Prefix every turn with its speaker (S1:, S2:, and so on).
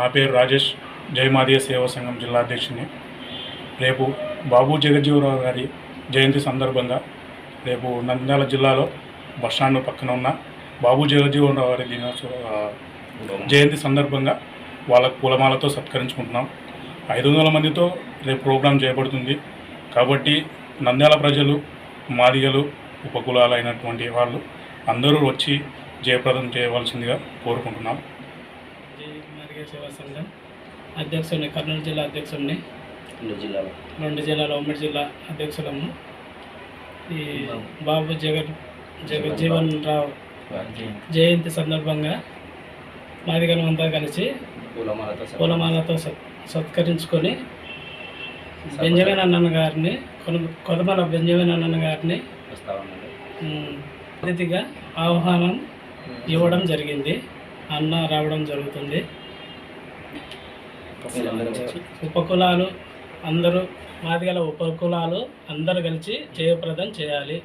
S1: నా పేరు రాజేష్, జయమాదియ సేవా సంఘం జిల్లా అధ్యక్షుని. రేపు బాబు జగజ్జీవనరావు గారి జయంతి సందర్భంగా రేపు నంద్యాల జిల్లాలో బస్టాండ్ పక్కన ఉన్న బాబు జగజ్జీవనరావు గారి జయంతి సందర్భంగా వాళ్ళ పూలమాలతో సత్కరించుకుంటున్నాం. 500 మందితో రేపు ప్రోగ్రాం చేయబడుతుంది. కాబట్టి నంద్యాల ప్రజలు, మాదిగలు, ఉపకులాలైనటువంటి వాళ్ళు అందరూ వచ్చి జయప్రదం చేయవలసిందిగా కోరుకుంటున్నాం.
S2: మాదిగ సేవా సంఘం అధ్యక్షుడిని, కర్నూలు జిల్లా అధ్యక్షుడిని, 2 జిల్లాల ఉమ్మడి జిల్లా అధ్యక్షులము. ఈ బాబు జగజ్జీవన్ రావు జయంతి సందర్భంగా మాదిగలం అంతా కలిసి పూలమాలతో సత్కరించుకొని బెంజమిన్ అన్నన్న గారిని, కొదమల బెంజమిన్ అన్నన్న గారిని అతిథిగా ఆహ్వానం ఇవ్వడం జరిగింది. అన్న రావడం జరుగుతుంది. ఉపకులాలు అందరూ, మాదిగల ఉపకులాలు అందరూ కలిసి జయప్రదం చేయాలి.